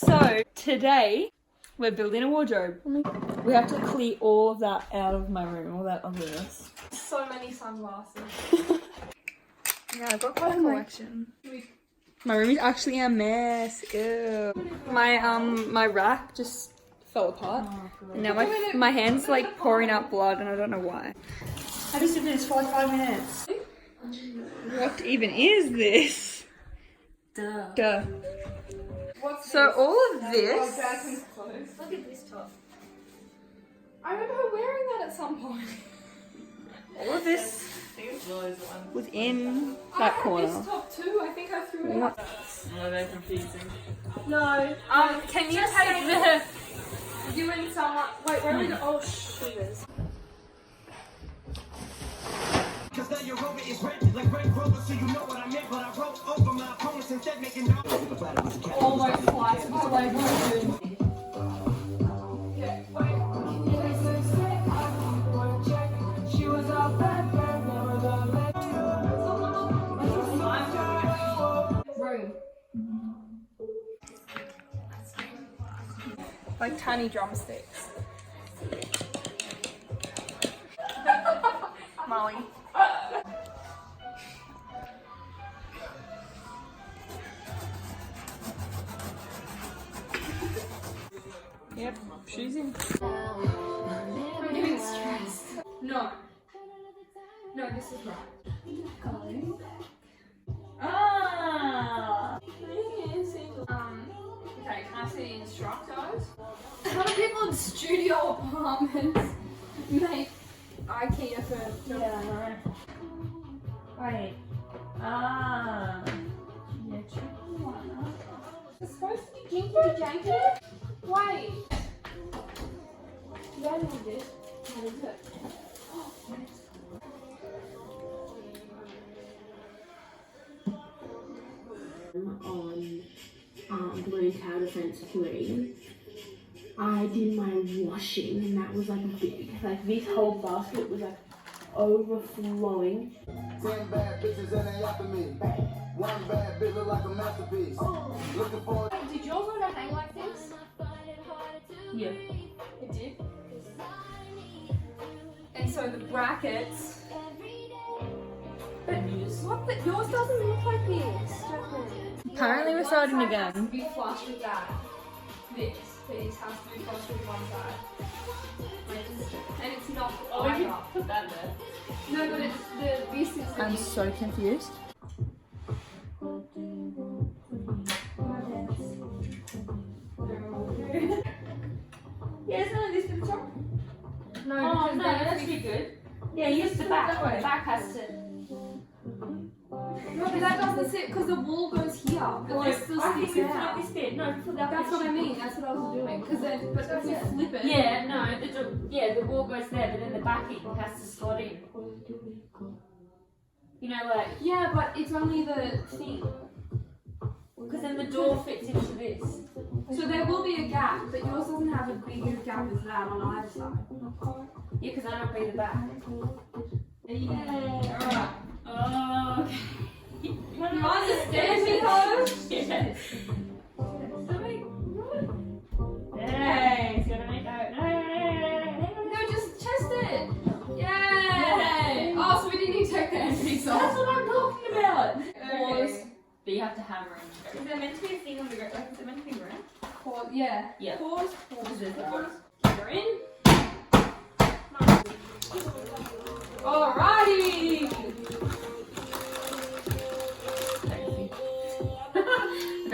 So today we're building a wardrobe. We have to clear all of that out of my room, all that ugliness. So many sunglasses. Yeah, I've got quite a collection. My room is actually a mess. Ew. My rack just fell apart. And now my hand's like pouring out blood and I don't know why. I just did this for like 5 minutes. What even is this? Duh. What's So this? all of this. Look at this top. I remember her wearing that at some point. All of this was in that corner. I had this top too. I think I threw it out. No, they're confusing. No. Can you take the... You and someone... Wait, where are we going? Oh, shooters. Almost twice. Oh, like, like tiny drumsticks. Marlee. Yep, shoes in. I'm getting stressed. No. No, this is right. Ah! Okay, can I see the instructors? How do people in studio apartments make IKEA furniture? Yeah, I know. Wait. Ah. Yeah, tricky one. It's supposed to be jinkity janky. Wait. You don't need this. What is it? On Blue Tower Defense 3, I did my washing and that was like big. Like this whole basket was like overflowing. 10 bad bitches and they after me. One bad bitch look like a masterpiece. Looking for. Did yours want to hang like this? Yeah. It did. And so the brackets. But what? The, yours doesn't look like this. Apparently we're starting One side again. has to be flush with that. This has to be flush with one side. And it's not. Oh, we can put that there. No, but it's this is. The I'm so confused. Yeah, it's not this to the top. No, Oh, because no, then that if should we- be good. Yeah, use the back. that way. The back has to. No, but that doesn't sit because the wool goes here. But this still I think sticks we put out. up this bit. No, put that That's what I mean. That's what I was doing. Because then, but if we flip it. Yeah, no, the wall goes there, but then the backing has to slot in. You know, like, Yeah, but it's only the thing. because then the door fits into this. So there will be a gap, but yours doesn't have a bigger gap as that on either side. Yeah, because that'll be the back. Yeah. Alright. Oh, okay. You understand me, though? Yes. Hey, it's gonna make that. No, just test it. Yay! Oh, so we didn't need to take the empties off. That's what I'm talking about. Pause. But you have to hammer it. Is there meant to be a thing on the ground? Like, is there meant to be round? Pause. Yeah. Yeah. Pause. Pause. Pause. Hammer in. Alrighty.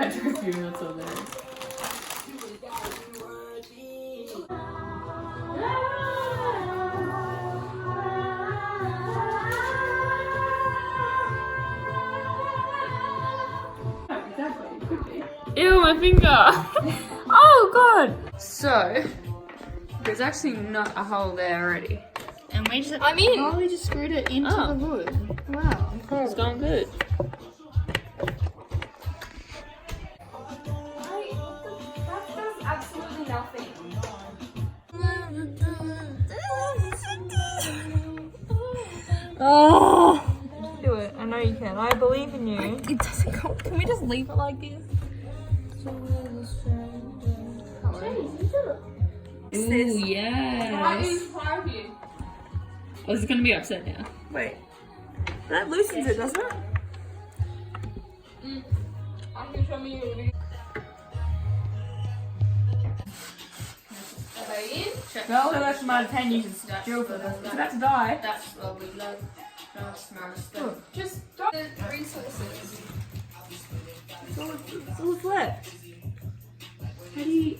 I took a few minutes on there. Exactly. It could be. Ew, my finger! Oh god! So, there's actually not a hole there already. And we just we just screwed it into the wood. Wow. It's gone good. That does absolutely nothing. Oh! Do it. I know you can. I believe in you. It doesn't go. Can we just leave it like this? Ooh, yes. Oh, this is gonna be upside down. Wait. That loosens it, doesn't it? I can show me your video. Are they in? No, that's my 10 uses drill for this. It's about to die. That's what we love. Just drop the resources. That's all that's left. How do you...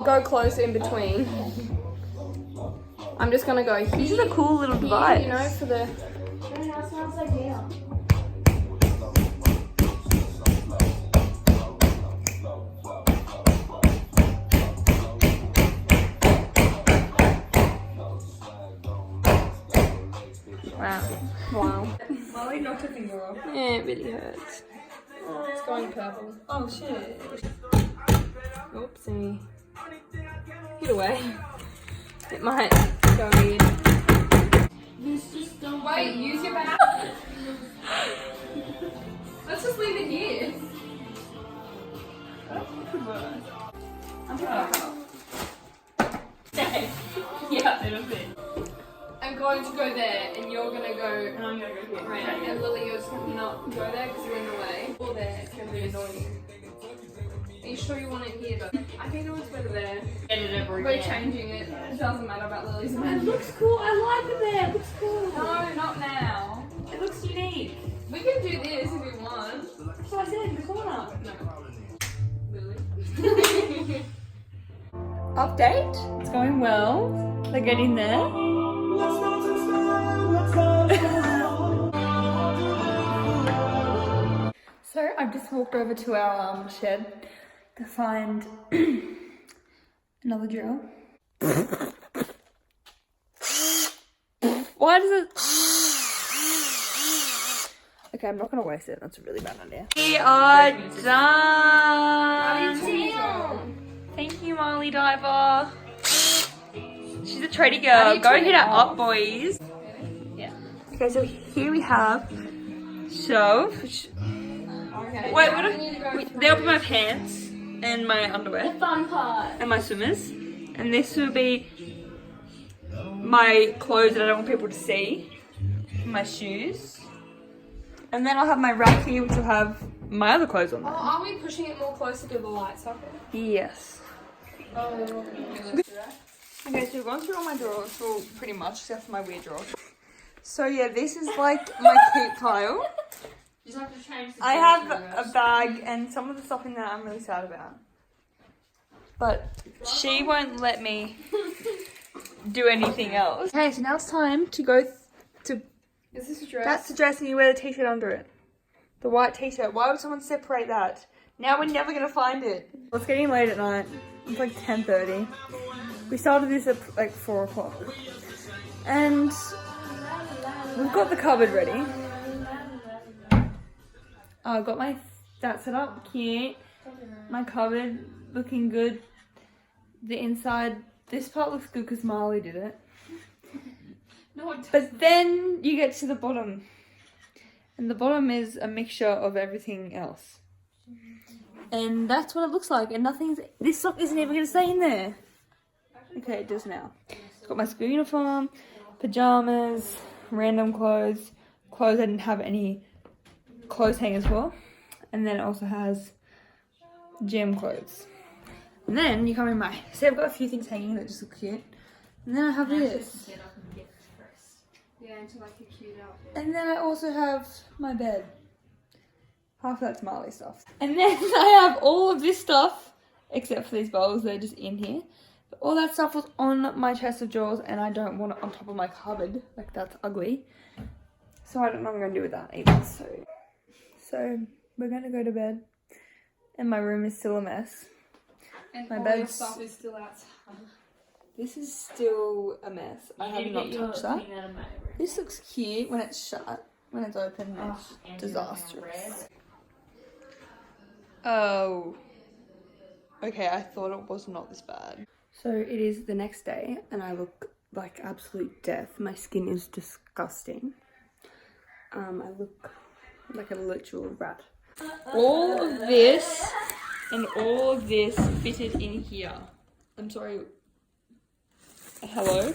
Go close in between. I'm just gonna go here. This is a cool little device. You know, for the. Wow. Marlee knocked her finger off. Yeah, it really hurts. It's going purple. Oh shit. Oopsie. Get away. It might go in. Wait, use your back. Let's just leave it here. Yeah, it'll fit. I'm going to go there, and you're gonna go And I'm gonna go here. around. And Lily, you're just gonna not go there because you're in the way. Or there, it's gonna be annoying. Are you sure you want it here? Though? I think it was better there. Get it over We're again. changing it. It doesn't matter about Lily's It mind. looks cool. I like it there. It looks cool. No, not now. It looks unique. We can do this if we want. So I said in the corner. Lily. Update. It's going well. They're getting there. So I've just walked over to our shed to find another drill. Why does it? Okay, I'm not gonna waste it. That's a really bad idea. We are done. Thank you, Marlee Diver. She's a tradie girl. Go hit her up, boys. Yeah. Okay, so here we have shelf. Okay. Wait, they'll be my pants and my underwear. The fun part. And my swimmers. And this will be my clothes that I don't want people to see. My shoes. And then I'll have my rack here, which will have my other clothes on Oh, there. are we pushing it more closer to the light socket? Yes. Oh, Okay, so we've gone through all my drawers, well, pretty much, except for my weird drawer. So yeah, this is like my keep pile. You just have to change the I have a bag and some of the stuff in there I'm really sad about. But she won't let me do anything else. Okay, so now it's time to go to... is this a dress? That's the dress and you wear the t-shirt under it. The white t-shirt. Why would someone separate that? Now we're never going to find it. Well, it's getting late at night. It's like 10:30. We started this at like 4 o'clock. And we've got the cupboard ready. I got my that set up, cute. My cupboard looking good. The inside, this part looks good because Marlee did it. No, it doesn't. But then you get to the bottom. And the bottom is a mixture of everything else. And that's what it looks like. And nothing's, this sock isn't even going to stay in there. Okay, it does now. It's got my school uniform, pajamas, random clothes, clothes I didn't have any clothes hangers for. And then it also has gym clothes. And then you come in my, see I've got a few things hanging that just look cute. And then I have this. Yeah, into like a cute outfit. And then I also have my bed. Half of that's Marlee stuff. And then I have all of this stuff, except for these bowls, they're just in here. But all that stuff was on my chest of drawers and I don't want it on top of my cupboard. Like, that's ugly. So I don't know what I'm going to do with that either. So we're going to go to bed. And my room is still a mess. And my all bed's... your stuff is still outside. This is still a mess. I have not touched that. Clean out of my room. This looks cute when it's shut. When it's open, it's disastrous. Oh. Okay, I thought it was not this bad. So it is the next day and I look like absolute death. My skin is disgusting. I look like a literal rat. All of this and all of this fitted in here. I'm sorry. Hello?